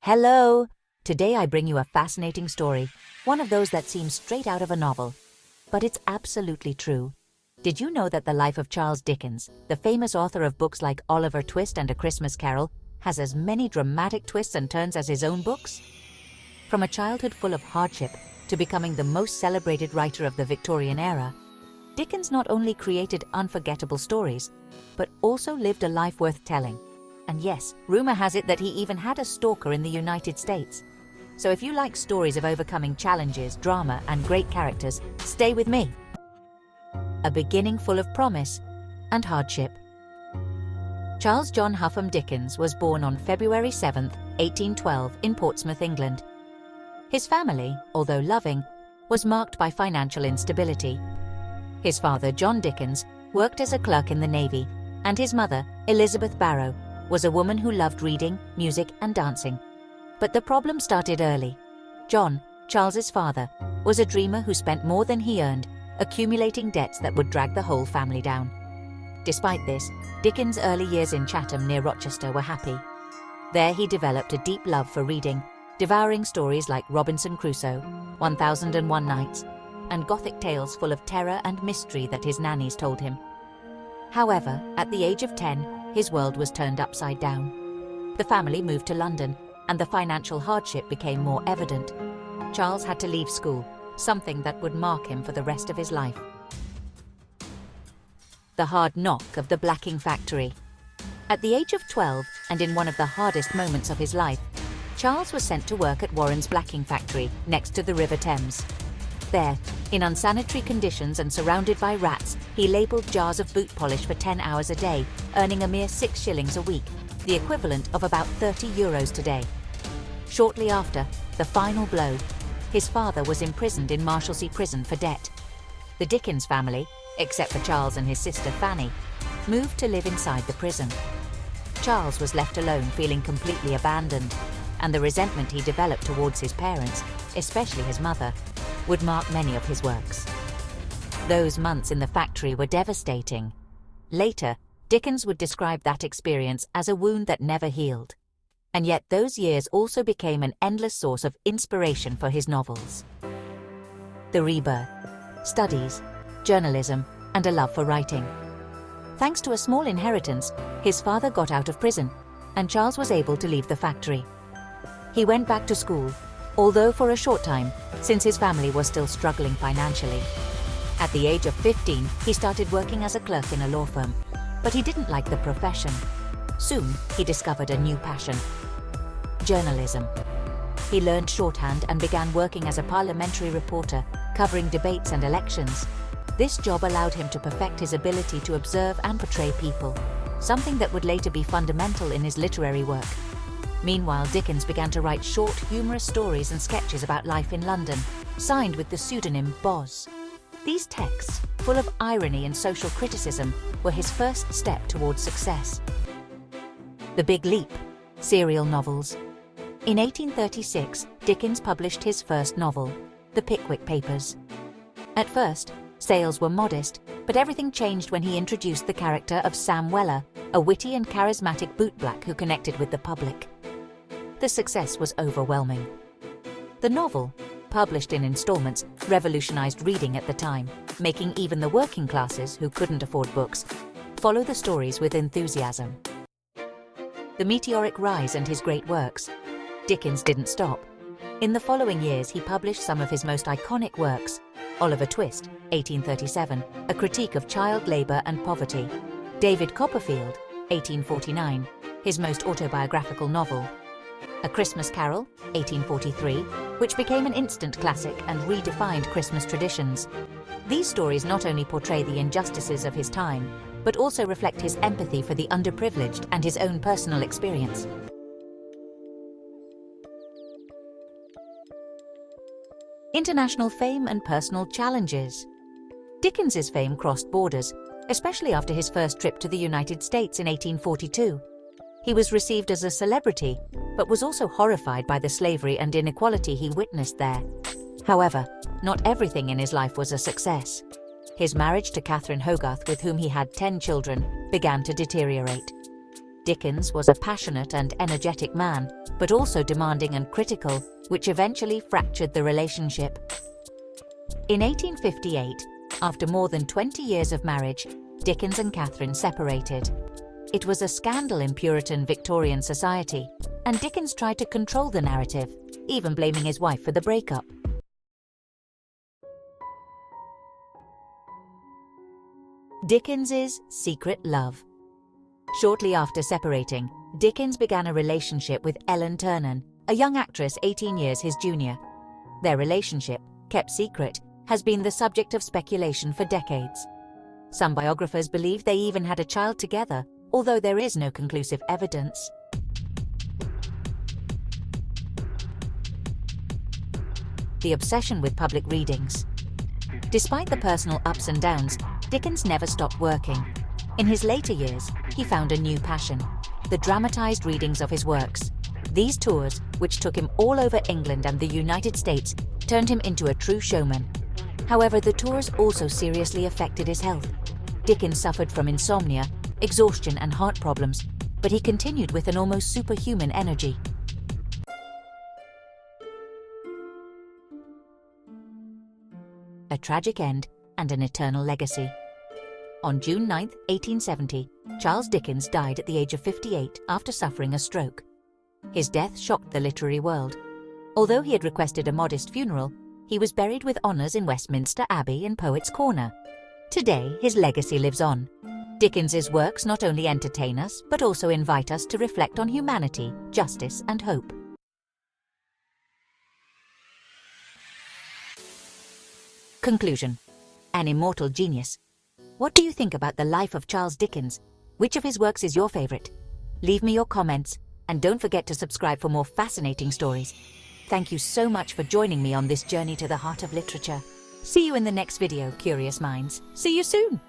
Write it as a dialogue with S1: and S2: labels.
S1: Hello! Today I bring you a fascinating story, one of those that seems straight out of a novel. But it's absolutely true. Did you know that the life of Charles Dickens, the famous author of books like Oliver Twist and A Christmas Carol, has as many dramatic twists and turns as his own books? From a childhood full of hardship to becoming the most celebrated writer of the Victorian era, Dickens not only created unforgettable stories, but also lived a life worth telling. And yes, rumor has it that he even had a stalker in the United States. So if you like stories of overcoming challenges, drama, and great characters, stay with me. A beginning full of promise and hardship. Charles John Huffam Dickens was born on February 7, 1812, in Portsmouth, England. His family, although loving, was marked by financial instability. His father, John Dickens, worked as a clerk in the Navy, and his mother, Elizabeth Barrow, was a woman who loved reading, music, and dancing. But the problem started early. John, Charles's father, was a dreamer who spent more than he earned, accumulating debts that would drag the whole family down. Despite this, Dickens' early years in Chatham near Rochester were happy. There he developed a deep love for reading, devouring stories like Robinson Crusoe, 1001 Nights, and Gothic tales full of terror and mystery that his nannies told him. However, at the age of 10, his world was turned upside down. The family moved to London, and the financial hardship became more evident. Charles had to leave school, something that would mark him for the rest of his life. The hard knock of the blacking factory. At the age of 12, and in one of the hardest moments of his life, Charles was sent to work at Warren's blacking factory next to the River Thames. There, in unsanitary conditions and surrounded by rats, he labelled jars of boot polish for 10 hours a day, earning a mere 6 shillings a week, the equivalent of about €30 today. Shortly after, the final blow, his father was imprisoned in Marshalsea Prison for debt. The Dickens family, except for Charles and his sister Fanny, moved to live inside the prison. Charles was left alone, feeling completely abandoned, and the resentment he developed towards his parents, especially his mother, would mark many of his works. Those months in the factory were devastating. Later, Dickens would describe that experience as a wound that never healed. And yet those years also became an endless source of inspiration for his novels. The rebirth, studies, journalism, and a love for writing. Thanks to a small inheritance, his father got out of prison, and Charles was able to leave the factory. He went back to school, although for a short time, since his family was still struggling financially. At the age of 15, he started working as a clerk in a law firm, but he didn't like the profession. Soon, he discovered a new passion: journalism. He learned shorthand and began working as a parliamentary reporter, covering debates and elections. This job allowed him to perfect his ability to observe and portray people, something that would later be fundamental in his literary work. Meanwhile, Dickens began to write short, humorous stories and sketches about life in London, signed with the pseudonym Boz. These texts, full of irony and social criticism, were his first step towards success. The Big Leap, serial novels. In 1836, Dickens published his first novel, The Pickwick Papers. At first, sales were modest, but everything changed when he introduced the character of Sam Weller, a witty and charismatic bootblack who connected with the public. The success was overwhelming. The novel, published in installments, revolutionized reading at the time, making even the working classes, who couldn't afford books, follow the stories with enthusiasm. The meteoric rise and his great works. Dickens didn't stop. In the following years, he published some of his most iconic works: Oliver Twist, 1837, a critique of child labor and poverty; David Copperfield, 1849, his most autobiographical novel; A Christmas Carol, 1843, which became an instant classic and redefined Christmas traditions. These stories not only portray the injustices of his time, but also reflect his empathy for the underprivileged and his own personal experience. International fame and personal challenges. Dickens's fame crossed borders, especially after his first trip to the United States in 1842. He was received as a celebrity, but was also horrified by the slavery and inequality he witnessed there. However, not everything in his life was a success. His marriage to Catherine Hogarth, with whom he had 10 children, began to deteriorate. Dickens was a passionate and energetic man, but also demanding and critical, which eventually fractured the relationship. In 1858, after more than 20 years of marriage, Dickens and Catherine separated. It was a scandal in Puritan Victorian society, and Dickens tried to control the narrative, even blaming his wife for the breakup. Dickens's secret love. Shortly after separating, Dickens began a relationship with Ellen Ternan, a young actress 18 years his junior. Their relationship, kept secret, has been the subject of speculation for decades. Some biographers believe they even had a child together, although there is no conclusive evidence. The obsession with public readings. Despite the personal ups and downs, Dickens never stopped working. In his later years, he found a new passion: the dramatized readings of his works. These tours, which took him all over England and the United States, turned him into a true showman. However, the tours also seriously affected his health. Dickens suffered from insomnia, exhaustion and heart problems, but he continued with an almost superhuman energy. A tragic end and an eternal legacy. On June 9, 1870, Charles Dickens died at the age of 58 after suffering a stroke. His death shocked the literary world. Although he had requested a modest funeral, he was buried with honours in Westminster Abbey in Poets' Corner. Today, his legacy lives on. Dickens's works not only entertain us, but also invite us to reflect on humanity, justice, and hope. Conclusion. An immortal genius. What do you think about the life of Charles Dickens? Which of his works is your favourite? Leave me your comments, and don't forget to subscribe for more fascinating stories. Thank you so much for joining me on this journey to the heart of literature. See you in the next video, curious minds. See you soon!